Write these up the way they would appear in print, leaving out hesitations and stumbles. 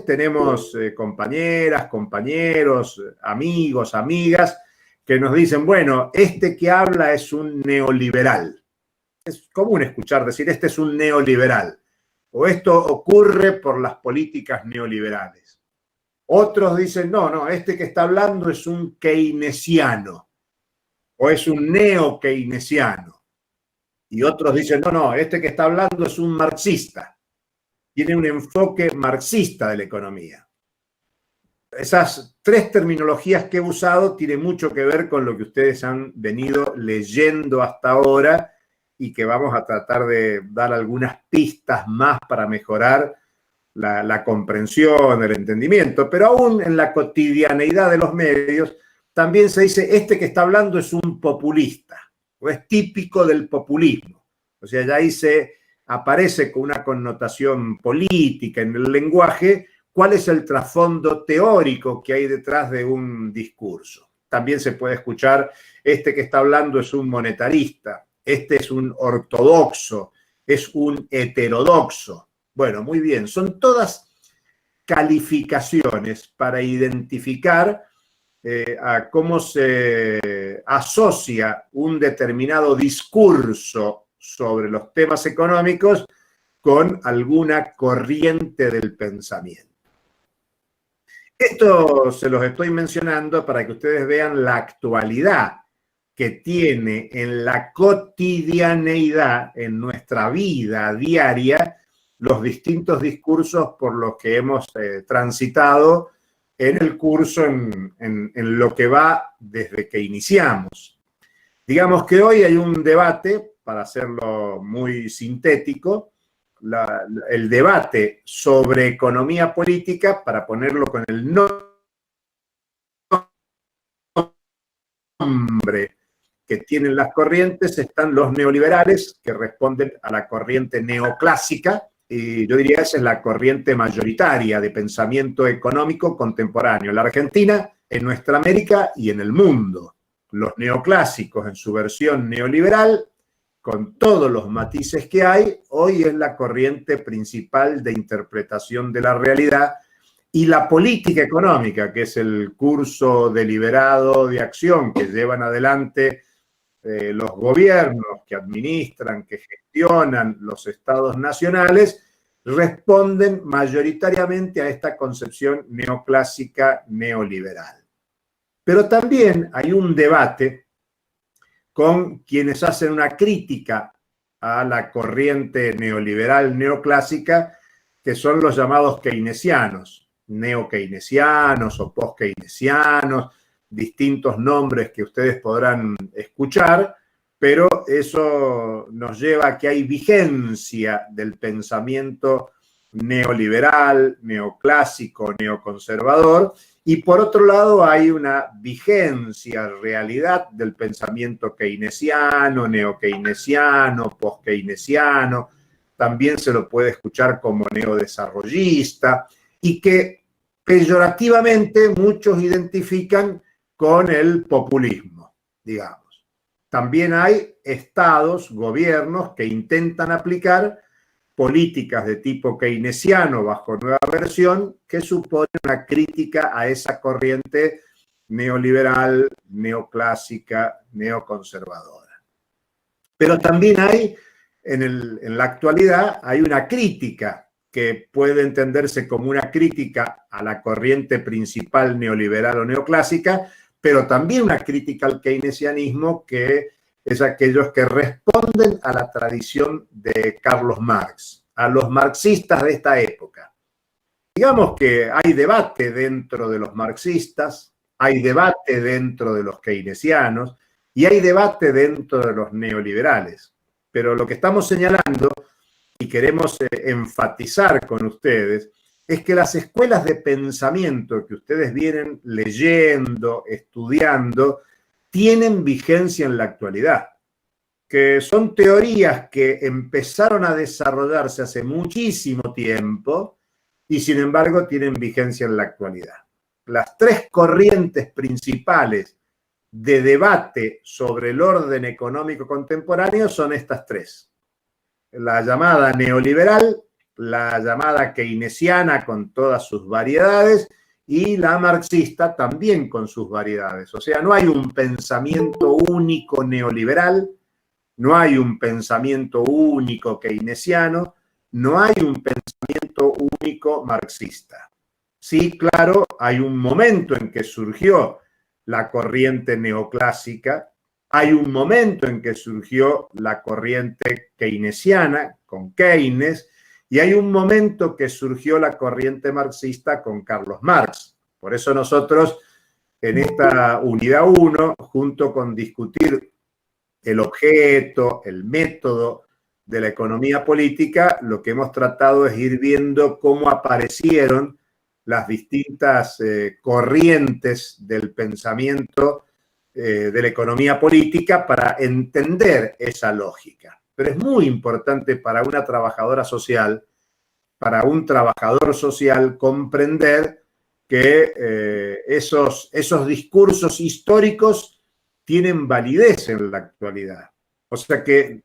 tenemos compañeras, compañeros, amigos, amigas, que nos dicen, bueno, este que habla es un neoliberal. Es común escuchar decir, este es un neoliberal, o esto ocurre por las políticas neoliberales. Otros dicen, no, este que está hablando es un keynesiano, o es un neo-keynesiano. Y otros dicen, no, este que está hablando es un marxista. Tiene un enfoque marxista de la economía. Esas tres terminologías que he usado tienen mucho que ver con lo que ustedes han venido leyendo hasta ahora y que vamos a tratar de dar algunas pistas más para mejorar la comprensión, el entendimiento. Pero aún en la cotidianeidad de los medios también se dice, este que está hablando es un populista, o es típico del populismo. O sea, ya ahí se aparece con una connotación política en el lenguaje, cuál es el trasfondo teórico que hay detrás de un discurso. También se puede escuchar, este que está hablando es un monetarista, este es un ortodoxo, es un heterodoxo. Bueno, muy bien, son todas calificaciones para identificar a cómo se asocia un determinado discurso sobre los temas económicos con alguna corriente del pensamiento. Esto se los estoy mencionando para que ustedes vean la actualidad que tiene en la cotidianeidad, en nuestra vida diaria, los distintos discursos por los que hemos transitado en el curso, en lo que va desde que iniciamos. Digamos que hoy hay un debate, para hacerlo muy sintético, el debate sobre economía política, para ponerlo con el nombre que tienen las corrientes, están los neoliberales, que responden a la corriente neoclásica, y yo diría esa es la corriente mayoritaria de pensamiento económico contemporáneo en la Argentina, en nuestra América y en el mundo. Los neoclásicos en su versión neoliberal, con todos los matices que hay, hoy es la corriente principal de interpretación de la realidad, y la política económica, que es el curso deliberado de acción que llevan adelante los gobiernos que administran, que gestionan los estados nacionales, responden mayoritariamente a esta concepción neoclásica neoliberal. Pero también hay un debate con quienes hacen una crítica a la corriente neoliberal neoclásica, que son los llamados keynesianos, neo-keynesianos o post-keynesianos, distintos nombres que ustedes podrán escuchar, pero eso nos lleva a que hay vigencia del pensamiento neoliberal, neoclásico, neoconservador, y por otro lado hay una vigencia, realidad del pensamiento keynesiano, neokeynesiano, post-keynesiano, también se lo puede escuchar como neodesarrollista, y que peyorativamente muchos identifican con el populismo, digamos. También hay estados, gobiernos que intentan aplicar políticas de tipo keynesiano bajo nueva versión, que supone una crítica a esa corriente neoliberal, neoclásica, neoconservadora. Pero también hay, en la actualidad, hay una crítica que puede entenderse como una crítica a la corriente principal neoliberal o neoclásica, pero también una crítica al keynesianismo, que es aquellos que responden a la tradición de Carlos Marx, a los marxistas de esta época. Digamos que hay debate dentro de los marxistas, hay debate dentro de los keynesianos y hay debate dentro de los neoliberales. Pero lo que estamos señalando y queremos enfatizar con ustedes es que las escuelas de pensamiento que ustedes vienen leyendo, estudiando, tienen vigencia en la actualidad, que son teorías que empezaron a desarrollarse hace muchísimo tiempo y sin embargo tienen vigencia en la actualidad. Las tres corrientes principales de debate sobre el orden económico contemporáneo son estas tres: la llamada neoliberal, la llamada keynesiana con todas sus variedades y la marxista también con sus variedades. O sea, no hay un pensamiento único neoliberal, no hay un pensamiento único keynesiano, no hay un pensamiento único marxista. Sí, claro, hay un momento en que surgió la corriente neoclásica, hay un momento en que surgió la corriente keynesiana con Keynes, y hay un momento que surgió la corriente marxista con Carlos Marx. Por eso nosotros en esta unidad 1, junto con discutir el objeto, el método de la economía política, lo que hemos tratado es ir viendo cómo aparecieron las distintas corrientes del pensamiento de la economía política para entender esa lógica. Pero es muy importante para una trabajadora social, para un trabajador social, comprender que esos discursos históricos tienen validez en la actualidad. O sea que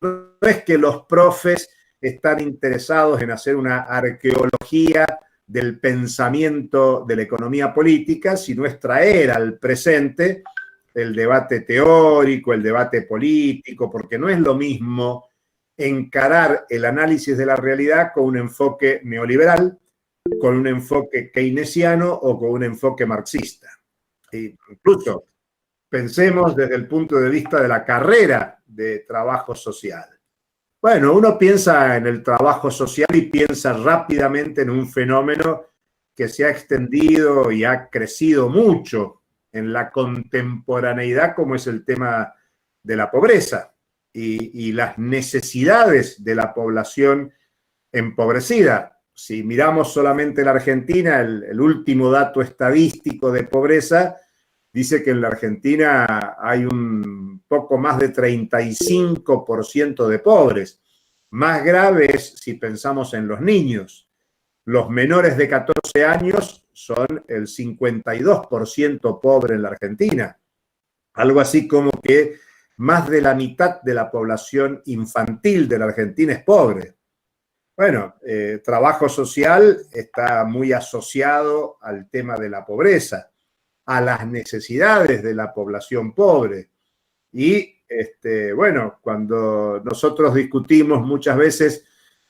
no es que los profes están interesados en hacer una arqueología del pensamiento de la economía política, sino es traer al presente el debate teórico, el debate político, porque no es lo mismo encarar el análisis de la realidad con un enfoque neoliberal, con un enfoque keynesiano o con un enfoque marxista. E incluso pensemos desde el punto de vista de la carrera de trabajo social. Bueno, uno piensa en el trabajo social y piensa rápidamente en un fenómeno que se ha extendido y ha crecido mucho en la contemporaneidad, como es el tema de la pobreza y las necesidades de la población empobrecida. Si miramos solamente la Argentina, el último dato estadístico de pobreza dice que en la Argentina hay un poco más de 35% de pobres. Más grave es si pensamos en los niños. Los menores de 14 años son el 52% pobre en la Argentina. Algo así como que más de la mitad de la población infantil de la Argentina es pobre. Bueno, trabajo social está muy asociado al tema de la pobreza, a las necesidades de la población pobre. Y, bueno, cuando nosotros discutimos muchas veces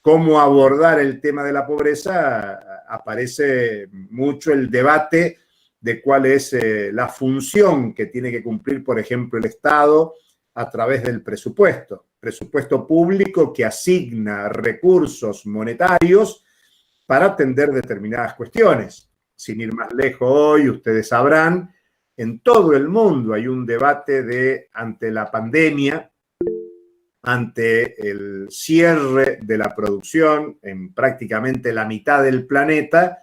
cómo abordar el tema de la pobreza, aparece mucho el debate de cuál es la función que tiene que cumplir, por ejemplo, el Estado a través del presupuesto público que asigna recursos monetarios para atender determinadas cuestiones. Sin ir más lejos hoy, ustedes sabrán, en todo el mundo hay un debate ante la pandemia, ante el cierre de la producción en prácticamente la mitad del planeta,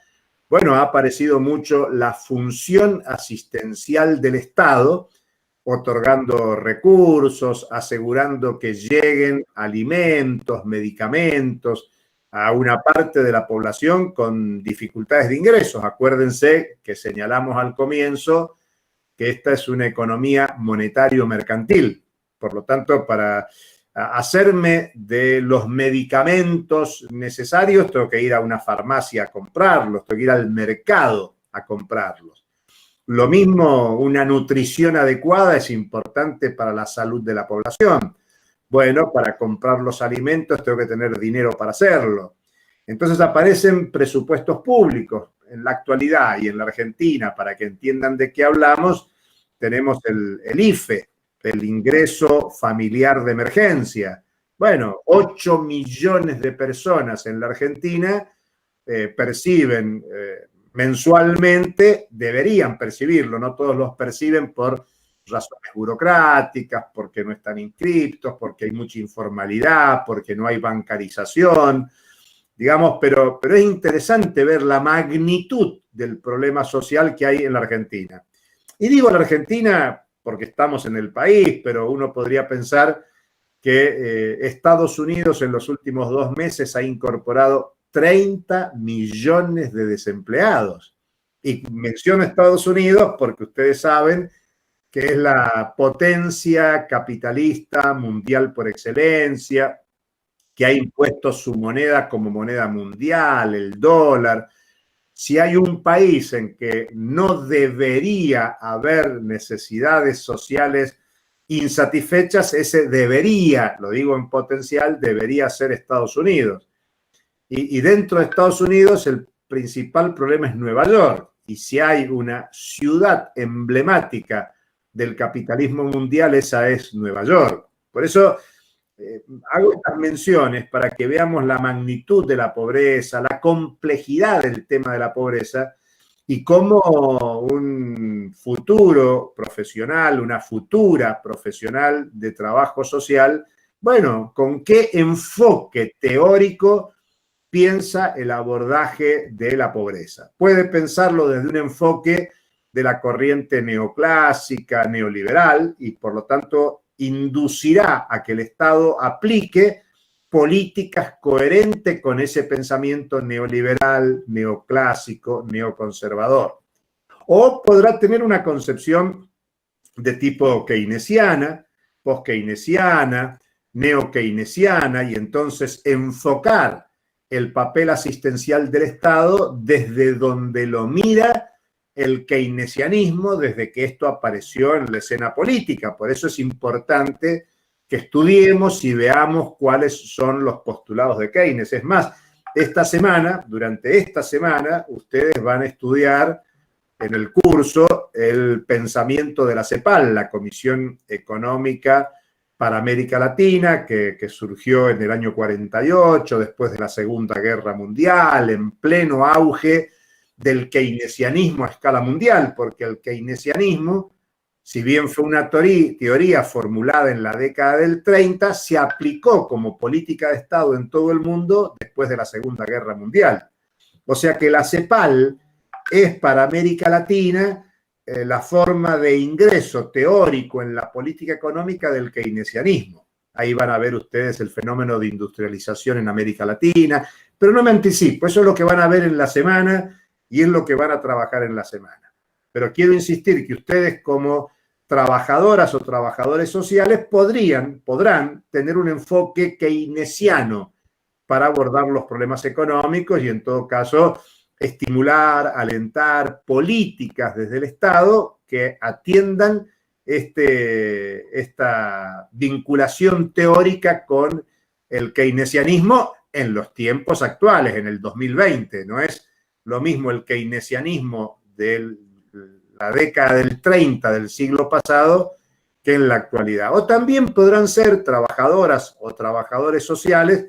bueno, ha aparecido mucho la función asistencial del Estado, otorgando recursos, asegurando que lleguen alimentos, medicamentos a una parte de la población con dificultades de ingresos. Acuérdense que señalamos al comienzo que esta es una economía monetario-mercantil. Por lo tanto, para hacerme de los medicamentos necesarios, tengo que ir a una farmacia a comprarlos, tengo que ir al mercado a comprarlos. Lo mismo, una nutrición adecuada es importante para la salud de la población. Bueno, para comprar los alimentos tengo que tener dinero para hacerlo. Entonces aparecen presupuestos públicos. En la actualidad y en la Argentina, para que entiendan de qué hablamos, tenemos el IFE, el ingreso familiar de emergencia. Bueno, 8 millones de personas en la Argentina perciben mensualmente, deberían percibirlo, no todos los perciben por razones burocráticas, porque no están inscriptos, porque hay mucha informalidad, porque no hay bancarización, digamos, pero es interesante ver la magnitud del problema social que hay en la Argentina. Y digo la Argentina porque estamos en el país, pero uno podría pensar que Estados Unidos en los últimos 2 meses ha incorporado 30 millones de desempleados. Y menciono Estados Unidos porque ustedes saben que es la potencia capitalista mundial por excelencia, que ha impuesto su moneda como moneda mundial, el dólar. Si hay un país en que no debería haber necesidades sociales insatisfechas, ese debería, lo digo en potencial, debería ser Estados Unidos. Y dentro de Estados Unidos el principal problema es Nueva York. Y si hay una ciudad emblemática del capitalismo mundial, esa es Nueva York. Por eso hago estas menciones para que veamos la magnitud de la pobreza, la complejidad del tema de la pobreza y cómo un futuro profesional, una futura profesional de trabajo social, bueno, con qué enfoque teórico piensa el abordaje de la pobreza. Puede pensarlo desde un enfoque de la corriente neoclásica, neoliberal, y por lo tanto inducirá a que el Estado aplique políticas coherentes con ese pensamiento neoliberal, neoclásico, neoconservador. O podrá tener una concepción de tipo keynesiana, post-keynesiana, neo-keynesiana, y entonces enfocar el papel asistencial del Estado desde donde lo mira el keynesianismo desde que esto apareció en la escena política. Por eso es importante que estudiemos y veamos cuáles son los postulados de Keynes. Es más, durante esta semana, ustedes van a estudiar en el curso el pensamiento de la CEPAL, la Comisión Económica para América Latina, que surgió en el año 48, después de la Segunda Guerra Mundial, en pleno auge del keynesianismo a escala mundial, porque el keynesianismo, si bien fue una teoría formulada en la década del 30, se aplicó como política de Estado en todo el mundo después de la Segunda Guerra Mundial. O sea que la CEPAL es para América Latina la forma de ingreso teórico en la política económica del keynesianismo. Ahí van a ver ustedes el fenómeno de industrialización en América Latina, pero no me anticipo, eso es lo que van a ver en la semana y es lo que van a trabajar en la semana. Pero quiero insistir que ustedes como trabajadoras o trabajadores sociales podrán tener un enfoque keynesiano para abordar los problemas económicos y en todo caso estimular, alentar políticas desde el Estado que atiendan esta vinculación teórica con el keynesianismo en los tiempos actuales, en el 2020. No es lo mismo el keynesianismo de la década del 30 del siglo pasado que en la actualidad. O también podrán ser trabajadoras o trabajadores sociales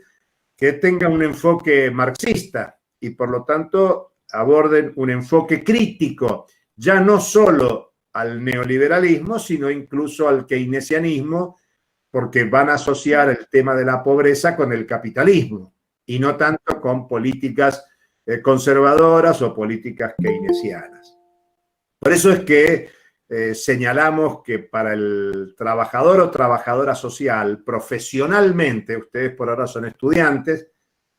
que tengan un enfoque marxista y por lo tanto aborden un enfoque crítico, ya no solo al neoliberalismo, sino incluso al keynesianismo, porque van a asociar el tema de la pobreza con el capitalismo y no tanto con políticas conservadoras o políticas keynesianas. Por eso es que señalamos que para el trabajador o trabajadora social, profesionalmente, ustedes por ahora son estudiantes,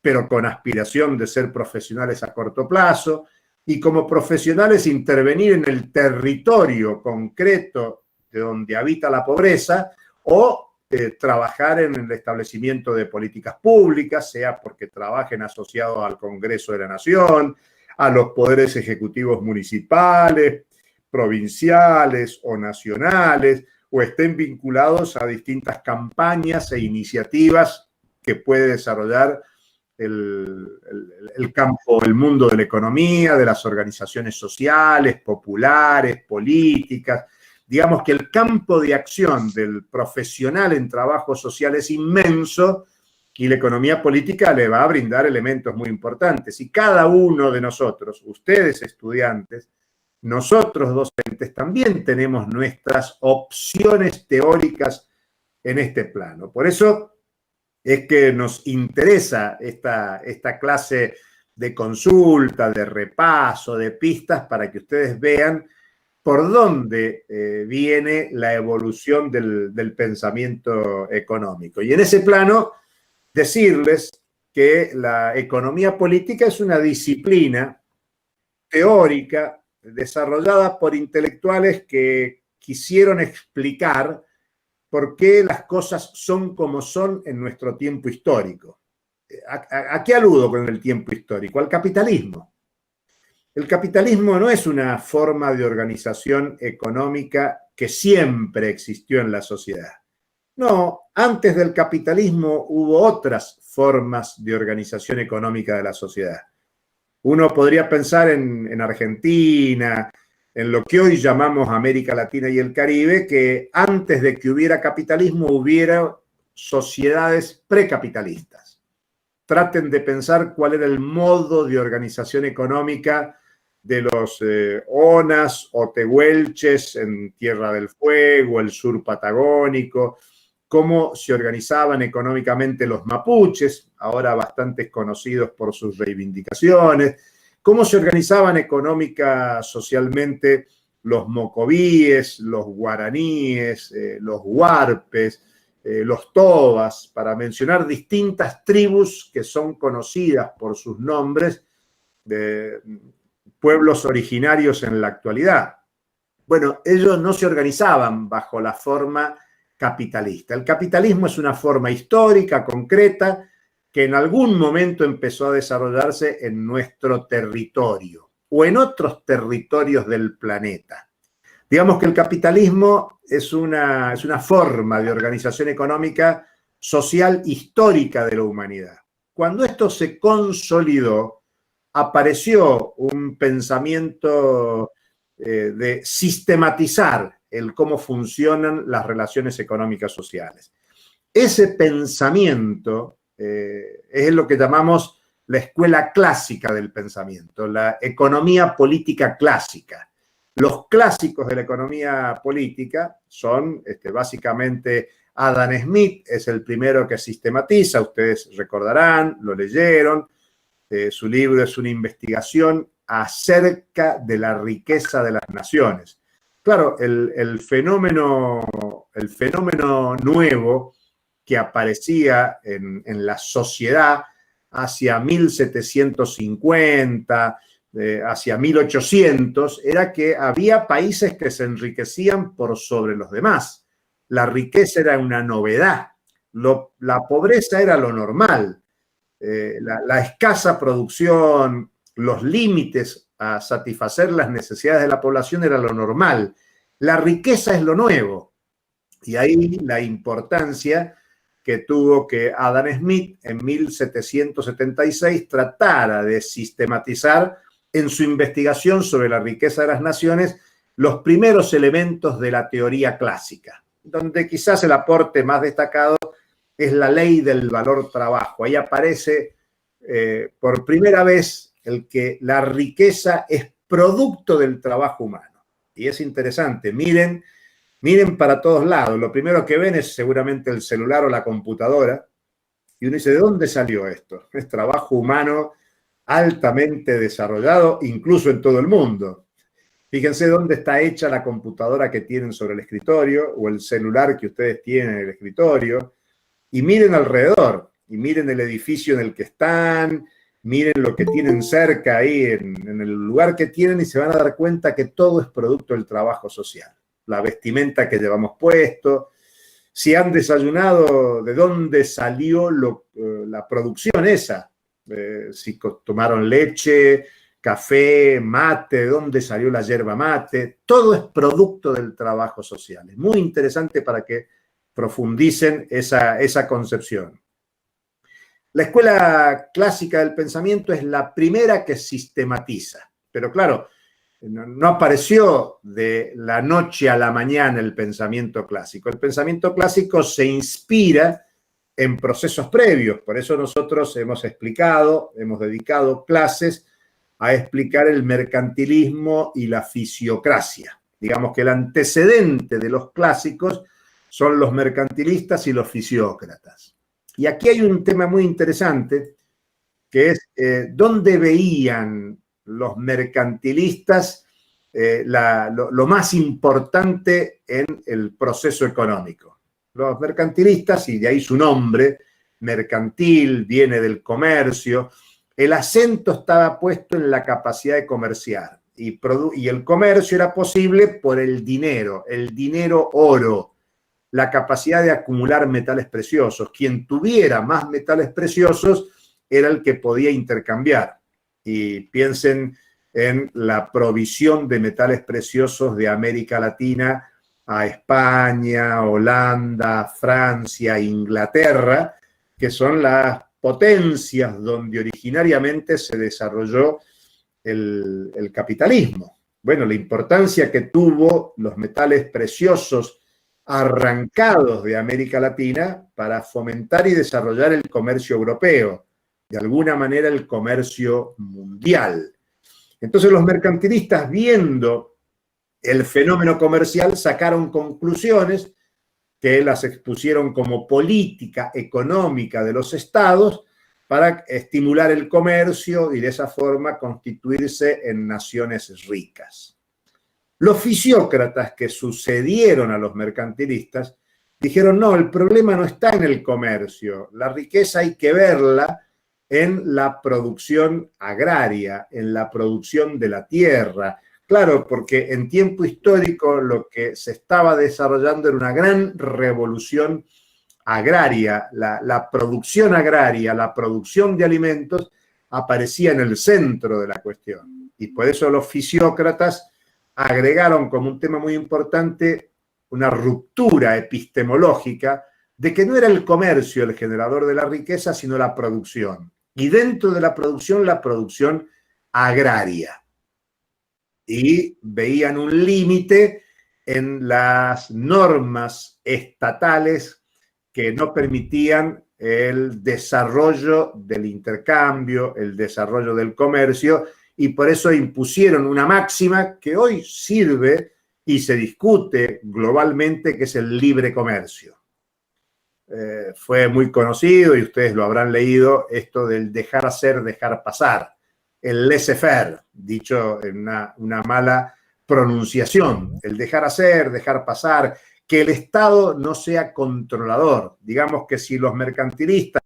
pero con aspiración de ser profesionales a corto plazo, y como profesionales intervenir en el territorio concreto de donde habita la pobreza o trabajar en el establecimiento de políticas públicas, sea porque trabajen asociados al Congreso de la Nación, a los poderes ejecutivos municipales, provinciales o nacionales, o estén vinculados a distintas campañas e iniciativas que puede desarrollar el campo, el mundo de la economía, de las organizaciones sociales, populares, políticas. Digamos que el campo de acción del profesional en trabajo social es inmenso y la economía política le va a brindar elementos muy importantes. Y cada uno de nosotros, ustedes estudiantes, nosotros docentes, también tenemos nuestras opciones teóricas en este plano. Por eso es que nos interesa esta clase de consulta, de repaso, de pistas para que ustedes vean por dónde viene la evolución del pensamiento económico. Y en ese plano, decirles que la economía política es una disciplina teórica desarrollada por intelectuales que quisieron explicar por qué las cosas son como son en nuestro tiempo histórico. ¿A qué aludo con el tiempo histórico? Al capitalismo. El capitalismo no es una forma de organización económica que siempre existió en la sociedad. No, antes del capitalismo hubo otras formas de organización económica de la sociedad. Uno podría pensar en Argentina, en lo que hoy llamamos América Latina y el Caribe, que antes de que hubiera capitalismo hubiera sociedades precapitalistas. Traten de pensar cuál era el modo de organización económica de los Onas o Tehuelches en Tierra del Fuego, el sur patagónico, cómo se organizaban económicamente los mapuches, ahora bastante conocidos por sus reivindicaciones, cómo se organizaban económica, socialmente los mocovíes, los guaraníes, los huarpes, los tobas, para mencionar distintas tribus que son conocidas por sus nombres de pueblos originarios en la actualidad. Bueno, ellos no se organizaban bajo la forma capitalista. El capitalismo es una forma histórica, concreta, que en algún momento empezó a desarrollarse en nuestro territorio o en otros territorios del planeta. Digamos que el capitalismo es una forma de organización económica social histórica de la humanidad. Cuando esto se consolidó, apareció un pensamiento de sistematizar el cómo funcionan las relaciones económicas sociales. Ese pensamiento es lo que llamamos la escuela clásica del pensamiento, la economía política clásica. Los clásicos de la economía política son básicamente Adam Smith, es el primero que sistematiza, ustedes recordarán, lo leyeron, su libro es una investigación acerca de la riqueza de las naciones. Claro, el fenómeno nuevo que aparecía en la sociedad hacia 1750, hacia 1800, era que había países que se enriquecían por sobre los demás. La riqueza era una novedad, la pobreza era lo normal. La escasa producción, los límites a satisfacer las necesidades de la población era lo normal. La riqueza es lo nuevo. Y ahí la importancia que tuvo que Adam Smith en 1776 tratara de sistematizar en su investigación sobre la riqueza de las naciones los primeros elementos de la teoría clásica, donde quizás el aporte más destacado es la ley del valor trabajo. Ahí aparece por primera vez el que la riqueza es producto del trabajo humano. Y es interesante, miren para todos lados. Lo primero que ven es seguramente el celular o la computadora. Y uno dice, ¿de dónde salió esto? Es trabajo humano altamente desarrollado, incluso en todo el mundo. Fíjense dónde está hecha la computadora que tienen sobre el escritorio o el celular que ustedes tienen en el escritorio. Y miren alrededor, y miren el edificio en el que están, miren lo que tienen cerca ahí en el lugar que tienen y se van a dar cuenta que todo es producto del trabajo social. La vestimenta que llevamos puesto, si han desayunado, de dónde salió la producción esa, si tomaron leche, café, mate, de dónde salió la yerba mate, todo es producto del trabajo social. Es muy interesante para que profundicen esa concepción. La escuela clásica del pensamiento es la primera que sistematiza, pero claro, no apareció de la noche a la mañana el pensamiento clásico. El pensamiento clásico se inspira en procesos previos, por eso nosotros hemos dedicado clases a explicar el mercantilismo y la fisiocracia. Digamos que el antecedente de los clásicos son los mercantilistas y los fisiócratas. Y aquí hay un tema muy interesante, que es dónde veían los mercantilistas lo más importante en el proceso económico. Los mercantilistas, y de ahí su nombre, mercantil, viene del comercio, el acento estaba puesto en la capacidad de comerciar, y el comercio era posible por el dinero oro, la capacidad de acumular metales preciosos. Quien tuviera más metales preciosos era el que podía intercambiar. Y piensen en la provisión de metales preciosos de América Latina a España, Holanda, Francia, Inglaterra, que son las potencias donde originariamente se desarrolló el capitalismo. Bueno, la importancia que tuvo los metales preciosos arrancados de América Latina para fomentar y desarrollar el comercio europeo, de alguna manera el comercio mundial. Entonces los mercantilistas, viendo el fenómeno comercial, sacaron conclusiones que las expusieron como política económica de los estados para estimular el comercio y de esa forma constituirse en naciones ricas. Los fisiócratas que sucedieron a los mercantilistas dijeron, no, el problema no está en el comercio, la riqueza hay que verla en la producción agraria, en la producción de la tierra. Claro, porque en tiempo histórico lo que se estaba desarrollando era una gran revolución agraria, la producción agraria, la producción de alimentos aparecía en el centro de la cuestión. Y por eso los fisiócratas agregaron como un tema muy importante una ruptura epistemológica de que no era el comercio el generador de la riqueza, sino la producción. Y dentro de la producción agraria. Y veían un límite en las normas estatales que no permitían el desarrollo del intercambio, el desarrollo del comercio, y por eso impusieron una máxima que hoy sirve y se discute globalmente, que es el libre comercio. Fue muy conocido, y ustedes lo habrán leído, esto del dejar hacer, dejar pasar, el laissez-faire, dicho en una mala pronunciación, el dejar hacer, dejar pasar, que el Estado no sea controlador. Digamos que si los mercantilistas